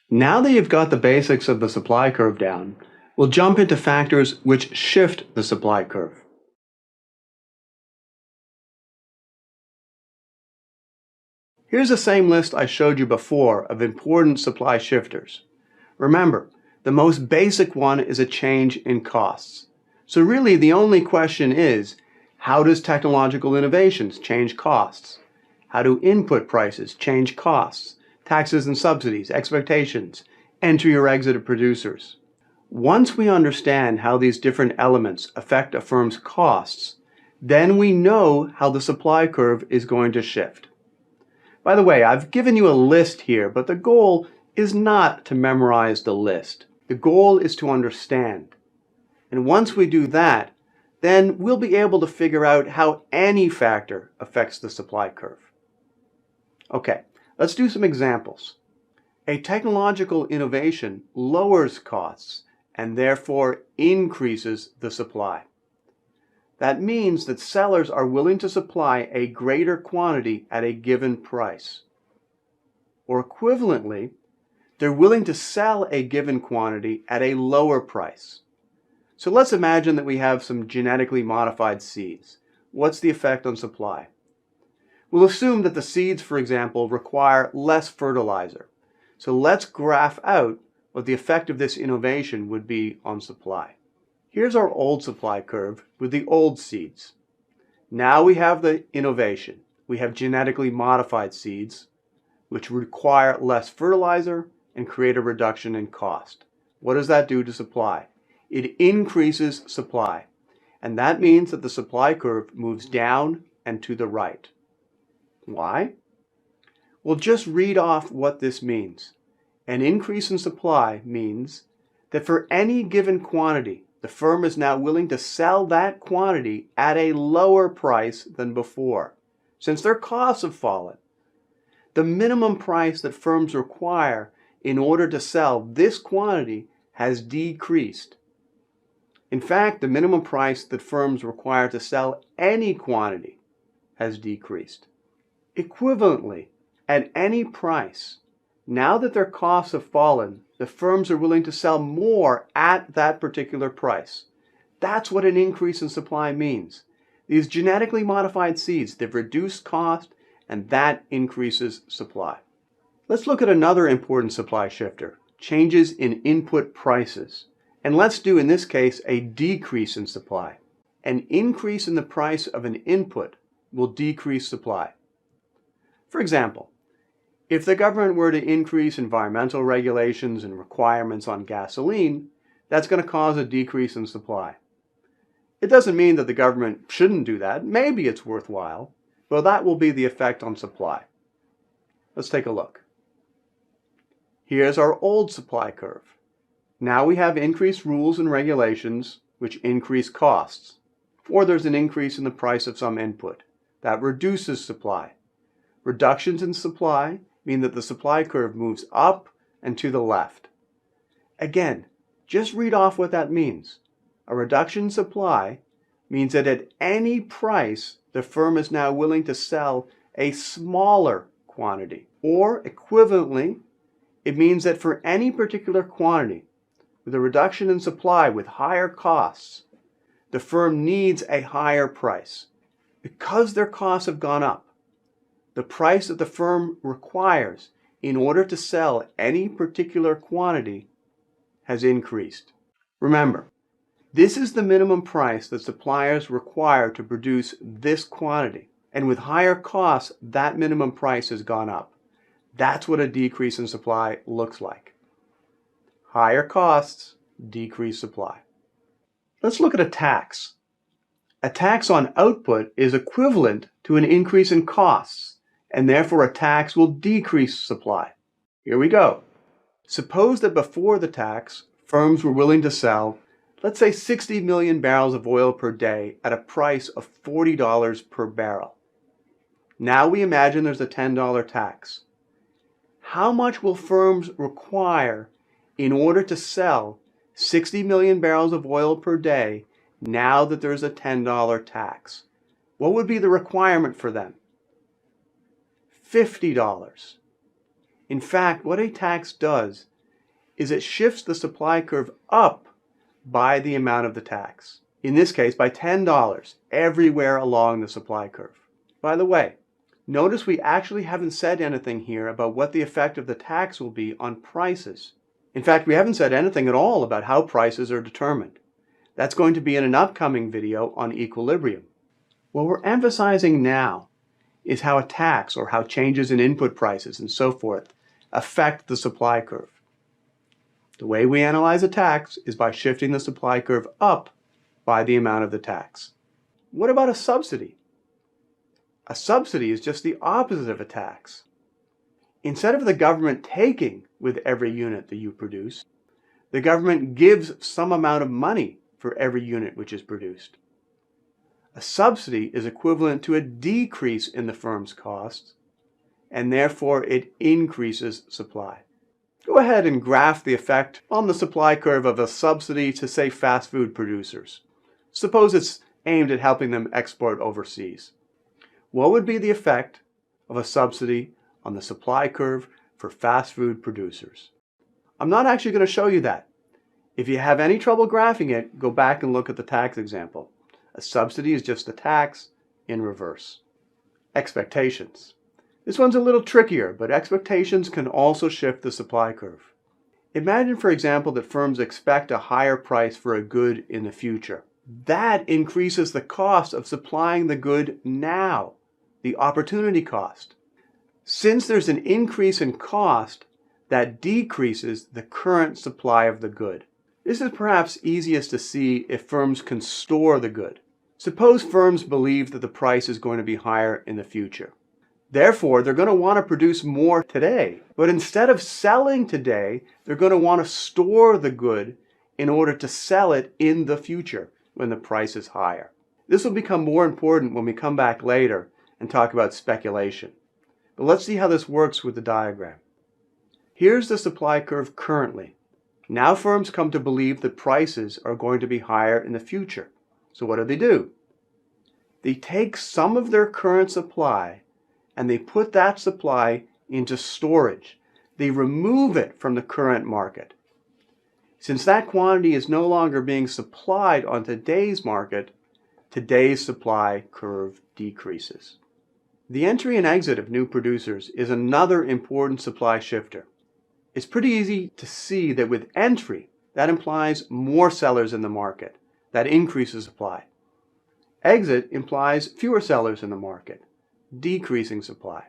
Now that you've got the basics of the supply curve down, we'll jump into factors which shift the supply curve. Here's the same list I showed you before of important supply shifters. Remember, the most basic one is a change in costs. So really the only question is, how does technological innovations change costs? How do input prices change costs? Taxes and subsidies, expectations, entry or exit of producers. Once we understand how these different elements affect a firm's costs, then we know how the supply curve is going to shift. By the way, I've given you a list here, but the goal is not to memorize the list. The goal is to understand. And once we do that, then we'll be able to figure out how any factor affects the supply curve. Okay, let's do some examples. A technological innovation lowers costs and therefore increases the supply. That means that sellers are willing to supply a greater quantity at a given price. Or equivalently, they're willing to sell a given quantity at a lower price. So let's imagine that we have some genetically modified seeds. What's the effect on supply? We'll assume that the seeds, for example, require less fertilizer. So let's graph out what the effect of this innovation would be on supply. Here's our old supply curve with the old seeds. Now we have the innovation. We have genetically modified seeds, which require less fertilizer and create a reduction in cost. What does that do to supply? It increases supply, and that means that the supply curve moves down and to the right. Why? Well, just read off what this means. An increase in supply means that for any given quantity, the firm is now willing to sell that quantity at a lower price than before, since their costs have fallen. The minimum price that firms require in order to sell this quantity has decreased. In fact, the minimum price that firms require to sell any quantity has decreased. Equivalently, at any price, now that their costs have fallen, the firms are willing to sell more at that particular price. That's what an increase in supply means. These genetically modified seeds, they've reduced cost, and that increases supply. Let's look at another important supply shifter, changes in input prices. And let's do, in this case, a decrease in supply. An increase in the price of an input will decrease supply. For example, if the government were to increase environmental regulations and requirements on gasoline, that's going to cause a decrease in supply. It doesn't mean that the government shouldn't do that. Maybe it's worthwhile, but that will be the effect on supply. Let's take a look. Here's our old supply curve. Now we have increased rules and regulations which increase costs, or there's an increase in the price of some input. That reduces supply. Reductions in supply mean that the supply curve moves up and to the left. Again, just read off what that means. A reduction in supply means that at any price, the firm is now willing to sell a smaller quantity. Or equivalently, it means that for any particular quantity, with a reduction in supply with higher costs, the firm needs a higher price. Because their costs have gone up, the price that the firm requires in order to sell any particular quantity has increased. Remember, this is the minimum price that suppliers require to produce this quantity. And with higher costs, that minimum price has gone up. That's what a decrease in supply looks like. Higher costs, decreased supply. Let's look at a tax. A tax on output is equivalent to an increase in costs, and therefore a tax will decrease supply. Here we go. Suppose that before the tax, firms were willing to sell, let's say 60 million barrels of oil per day at a price of $40 per barrel. Now we imagine there's a $10 tax. How much will firms require in order to sell 60 million barrels of oil per day now that there's a $10 tax? What would be the requirement for them? $50. In fact, what a tax does is it shifts the supply curve up by the amount of the tax. In this case, by $10 everywhere along the supply curve. By the way, notice we actually haven't said anything here about what the effect of the tax will be on prices. In fact, we haven't said anything at all about how prices are determined. That's going to be in an upcoming video on equilibrium. What we're emphasizing now is how a tax, or how changes in input prices and so forth, affect the supply curve. The way we analyze a tax is by shifting the supply curve up by the amount of the tax. What about a subsidy? A subsidy is just the opposite of a tax. Instead of the government taking with every unit that you produce, the government gives some amount of money for every unit which is produced. A subsidy is equivalent to a decrease in the firm's costs, and therefore it increases supply. Go ahead and graph the effect on the supply curve of a subsidy to, say, fast food producers. Suppose it's aimed at helping them export overseas. What would be the effect of a subsidy on the supply curve for fast food producers? I'm not actually going to show you that. If you have any trouble graphing it, go back and look at the tax example. A subsidy is just a tax in reverse. Expectations. This one's a little trickier, but expectations can also shift the supply curve. Imagine, for example, that firms expect a higher price for a good in the future. That increases the cost of supplying the good now, the opportunity cost. Since there's an increase in cost, that decreases the current supply of the good. This is perhaps easiest to see if firms can store the good. Suppose firms believe that the price is going to be higher in the future. Therefore, they're going to want to produce more today. But instead of selling today, they're going to want to store the good in order to sell it in the future when the price is higher. This will become more important when we come back later and talk about speculation. But let's see how this works with the diagram. Here's the supply curve currently. Now firms come to believe that prices are going to be higher in the future. So what do? They take some of their current supply and they put that supply into storage. They remove it from the current market. Since that quantity is no longer being supplied on today's market, today's supply curve decreases. The entry and exit of new producers is another important supply shifter. It's pretty easy to see that with entry, that implies more sellers in the market. That increases supply. Exit implies fewer sellers in the market, decreasing supply.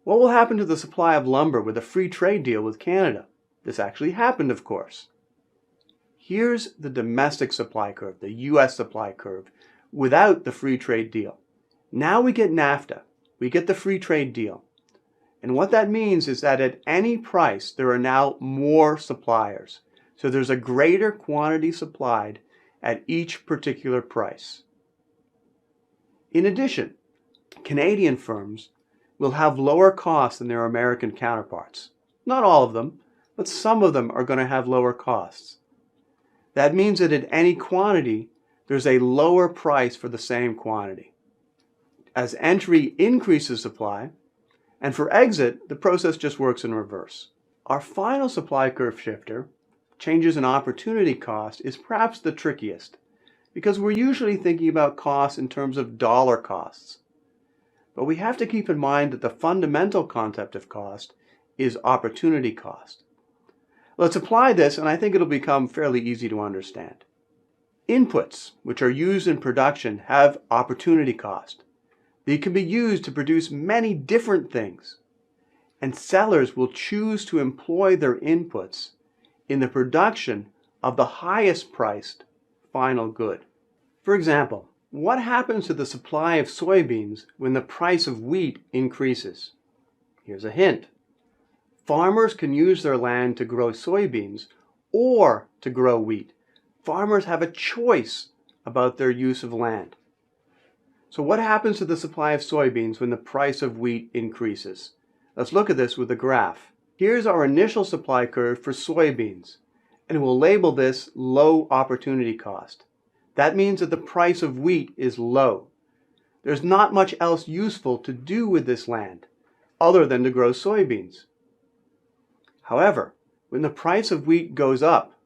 What will happen to the supply of lumber with a free trade deal with Canada? This actually happened, of course. Here's the domestic supply curve, the US supply curve, without the free trade deal. Now we get NAFTA. We get the free trade deal. And what that means is that at any price, there are now more suppliers. So there's a greater quantity supplied at each particular price. In addition, Canadian firms will have lower costs than their American counterparts. Not all of them, but some of them are going to have lower costs. That means that at any quantity, there's a lower price for the same quantity. As entry increases supply, and for exit, the process just works in reverse. Our final supply curve shifter, changes in opportunity cost, is perhaps the trickiest, because we're usually thinking about costs in terms of dollar costs. But we have to keep in mind that the fundamental concept of cost is opportunity cost. Let's apply this, and I think it'll become fairly easy to understand. Inputs, which are used in production, have opportunity cost. They can be used to produce many different things, and sellers will choose to employ their inputs in the production of the highest priced final good. For example, what happens to the supply of soybeans when the price of wheat increases? Here's a hint. Farmers can use their land to grow soybeans or to grow wheat. Farmers have a choice about their use of land. So what happens to the supply of soybeans when the price of wheat increases? Let's look at this with a graph. Here's our initial supply curve for soybeans, and we'll label this low opportunity cost. That means that the price of wheat is low. There's not much else useful to do with this land other than to grow soybeans. However, When the price of wheat goes up,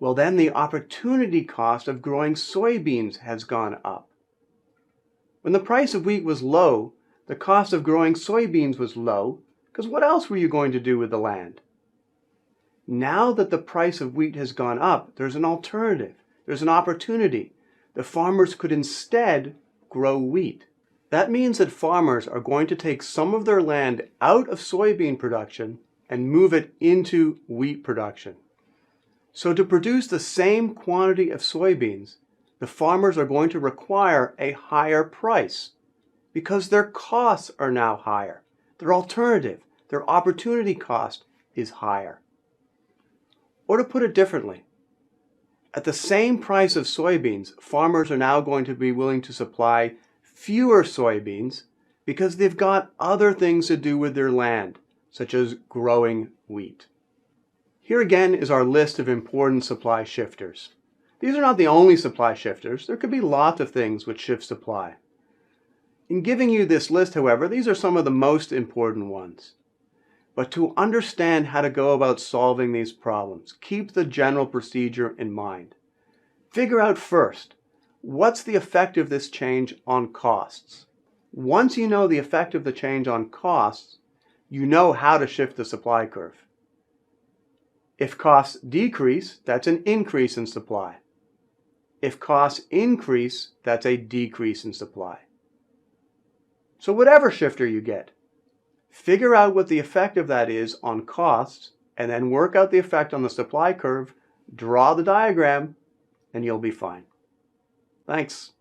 well, then the opportunity cost of growing soybeans has gone up. When the price of wheat was low, the cost of growing soybeans was low, because what else were you going to do with the land? Now that the price of wheat has gone up, there's an alternative. There's an opportunity. The farmers could instead grow wheat. That means that farmers are going to take some of their land out of soybean production and move it into wheat production. So to produce the same quantity of soybeans, the farmers are going to require a higher price because their costs are now higher. Their alternative, their opportunity cost is higher. Or to put it differently, at the same price of soybeans, farmers are now going to be willing to supply fewer soybeans because they've got other things to do with their land, such as growing wheat. Here again is our list of important supply shifters. These are not the only supply shifters. There could be lots of things which shift supply. In giving you this list, however, these are some of the most important ones. But to understand how to go about solving these problems, keep the general procedure in mind. Figure out first, what's the effect of this change on costs? Once you know the effect of the change on costs, you know how to shift the supply curve. If costs decrease, that's an increase in supply. If costs increase, that's a decrease in supply. So whatever shifter you get, figure out what the effect of that is on costs, and then work out the effect on the supply curve, draw the diagram, and you'll be fine. Thanks.